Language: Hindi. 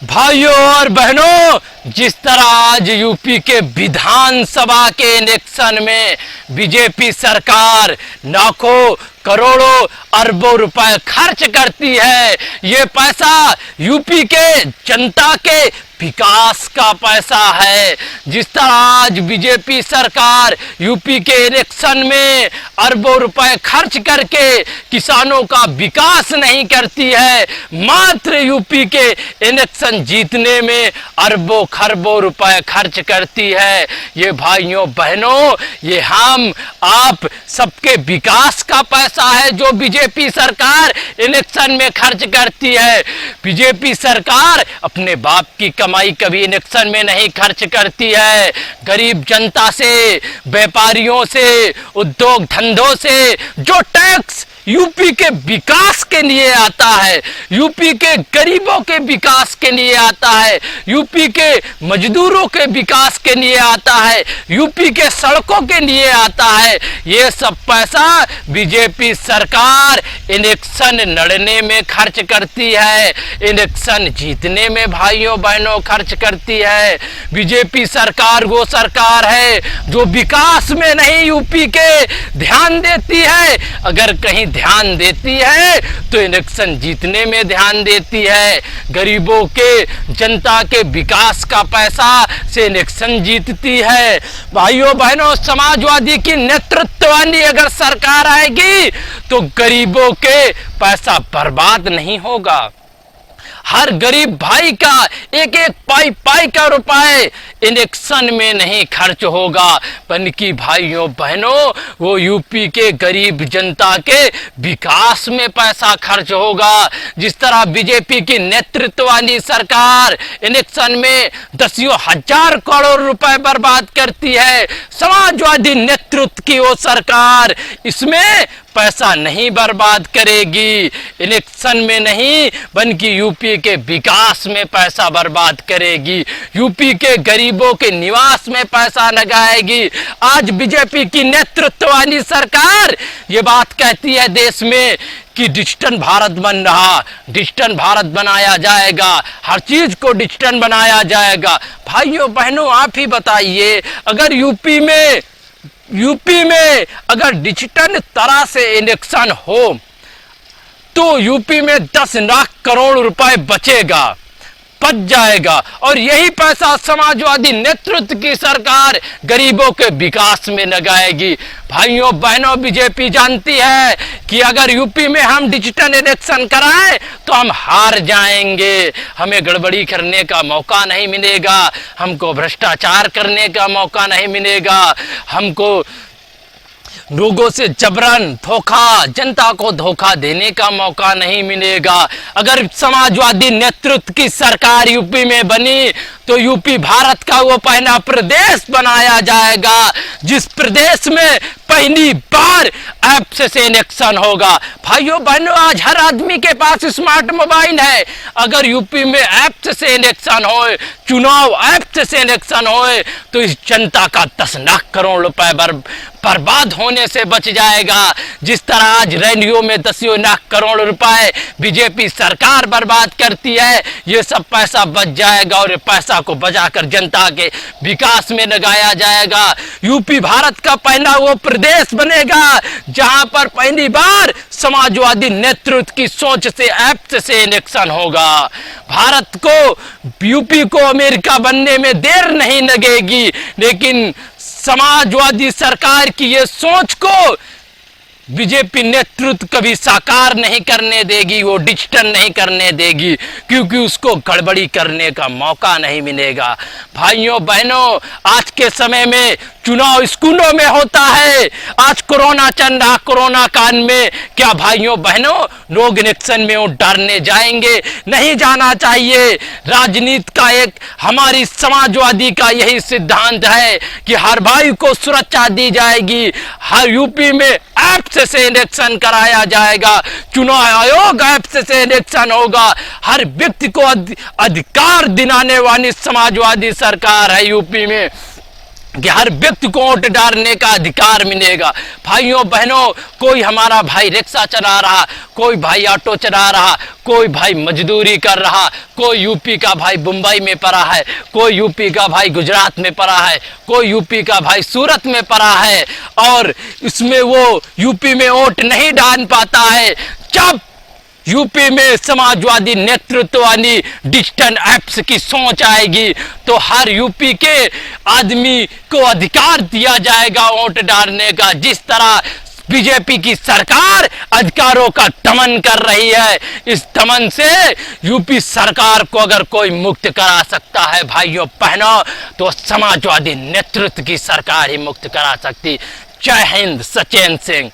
भाइयों और बहनों, जिस तरह आज यूपी के विधानसभा के इलेक्शन में बीजेपी सरकार लाखों करोड़ों अरबों रुपए खर्च करती है, ये पैसा यूपी के जनता के विकास का पैसा है। जिस तरह आज बीजेपी सरकार यूपी के इलेक्शन में अरबों रुपए खर्च करके किसानों का विकास नहीं करती है, मात्र यूपी के इलेक्शन जीतने में अरबों खरबों रुपए खर्च करती है। ये भाइयों बहनों, ये हम आप सबके विकास का पैसा है जो बीजेपी सरकार इलेक्शन में खर्च करती है। बीजेपी सरकार अपने बाप की कमाई कभी इलेक्शन में नहीं खर्च करती है। गरीब जनता से, व्यापारियों से, उद्योग धंधों से जो टैक्स यूपी के विकास के लिए आता है, यूपी के गरीबों के विकास के लिए आता है, यूपी के मजदूरों के विकास के लिए आता है, यूपी के सड़कों के लिए आता है, ये सब पैसा बीजेपी सरकार इलेक्शन लड़ने में खर्च करती है, इलेक्शन जीतने में भाइयों बहनों खर्च करती है। बीजेपी सरकार वो सरकार है जो विकास में नहीं यूपी के ध्यान देती है, अगर कहीं ध्यान देती है तो इलेक्शन जीतने में ध्यान देती है। गरीबों के, जनता के विकास का पैसा से इलेक्शन जीतती है। भाइयों बहनों, समाजवादी की नेतृत्व वाली अगर सरकार आएगी तो गरीबों के पैसा बर्बाद नहीं होगा। हर गरीब भाई का एक एक पाई पाई का रुपए इलेक्शन में नहीं खर्च होगा, बल्कि भाइयों बहनों वो यूपी के गरीब जनता के विकास में पैसा खर्च होगा। जिस तरह बीजेपी की नेतृत्व वाली सरकार इलेक्शन में दसियों हजार करोड़ रुपए बर्बाद करती है, समाजवादी नेतृत्व की वो सरकार इसमें पैसा नहीं बर्बाद करेगी, इलेक्शन में नहीं बल्कि यूपी के विकास में पैसा बर्बाद करेगी, यूपी के गरीबों के निवास में पैसा लगाएगी। आज बीजेपी की नेतृत्व वाली सरकार ये बात कहती है देश में कि डिजिटल भारत बन रहा, डिजिटल भारत बनाया जाएगा, हर चीज को डिजिटल बनाया जाएगा। भाइयों बहनों, आप ही बताइए, अगर यूपी में अगर डिजिटल तरह से इलेक्शन हो तो यूपी में 10 लाख करोड़ रुपए बच जाएगा, और यही पैसा समाजवादी नेतृत्व की सरकार गरीबों के विकास में लगाएगी। भाइयों बहनों, बीजेपी जानती है कि अगर यूपी में हम डिजिटल इलेक्शन कराएं तो हम हार जाएंगे, हमें गड़बड़ी करने का मौका नहीं मिलेगा, हमको भ्रष्टाचार करने का मौका नहीं मिलेगा, हमको लोगों से जबरन धोखा, जनता को धोखा देने का मौका नहीं मिलेगा। अगर समाजवादी नेतृत्व की सरकार यूपी में बनी तो यूपी भारत का वो पहला प्रदेश बनाया जाएगा जिस प्रदेश में पहली बार ऐप से इलेक्शन होगा। भाइयों बहनों, आज हर आदमी के पास स्मार्ट मोबाइल है, अगर यूपी में ऐप से इलेक्शन हो, चुनाव ऐप से इलेक्शन हो तो इस जनता का 10 लाख करोड़ रुपए बर्बाद होने से बच जाएगा। जिस तरह आज रैलियों में 10 लाख करोड़ रुपए बीजेपी सरकार बर्बाद करती है, ये सब पैसा बच जाएगा और ये पैसा को बचाकर जनता के विकास में लगाया जाएगा। यूपी भारत का पहला वो प्रदेश बनेगा जहां पर पहली बार समाजवादी नेतृत्व की सोच से ऐप से इलेक्शन होगा। भारत को, यूपी को अमेरिका बनने में देर नहीं लगेगी, लेकिन समाजवादी सरकार की ये सोच को बीजेपी नेतृत्व कभी साकार नहीं करने देगी, वो डिजिटल नहीं करने देगी, क्योंकि उसको गड़बड़ी करने का मौका नहीं मिलेगा। भाइयों बहनों, आज के समय में चुनाव स्कूलों में होता है, आज कोरोना चल रहा, कोरोना काल में क्या भाइयों बहनों लोग इलेक्शन में वोट डालने जाएंगे? नहीं जाना चाहिए। राजनीति का एक, हमारी समाजवादी का यही सिद्धांत है कि हर भाई को सुरक्षा दी जाएगी, हर यूपी में ऐप से इलेक्शन कराया जाएगा, चुनाव आयोग ऐप से इलेक्शन होगा, हर व्यक्ति को अधिकार दिलाने वाली समाजवादी सरकार है यूपी में। कि हर व्यक्ति को वोट डालने का अधिकार मिलेगा। भाइयों बहनों, कोई हमारा भाई रिक्शा चला रहा, कोई भाई ऑटो चला रहा, कोई भाई मजदूरी कर रहा, कोई यूपी का भाई मुंबई में पड़ा है, कोई यूपी का भाई गुजरात में पड़ा है, कोई यूपी का भाई सूरत में पड़ा है, और इसमें वो यूपी में वोट नहीं डाल पाता है। जब यूपी में समाजवादी नेतृत्व वाली डिजिटल एप्स की सोच आएगी तो हर यूपी के आदमी को अधिकार दिया जाएगा वोट डालने का। जिस तरह बीजेपी की सरकार अधिकारों का दमन कर रही है, इस दमन से यूपी सरकार को अगर कोई मुक्त करा सकता है भाइयों बहनों, तो समाजवादी नेतृत्व की सरकार ही मुक्त करा सकती। जय हिंद, सचिन सिंह।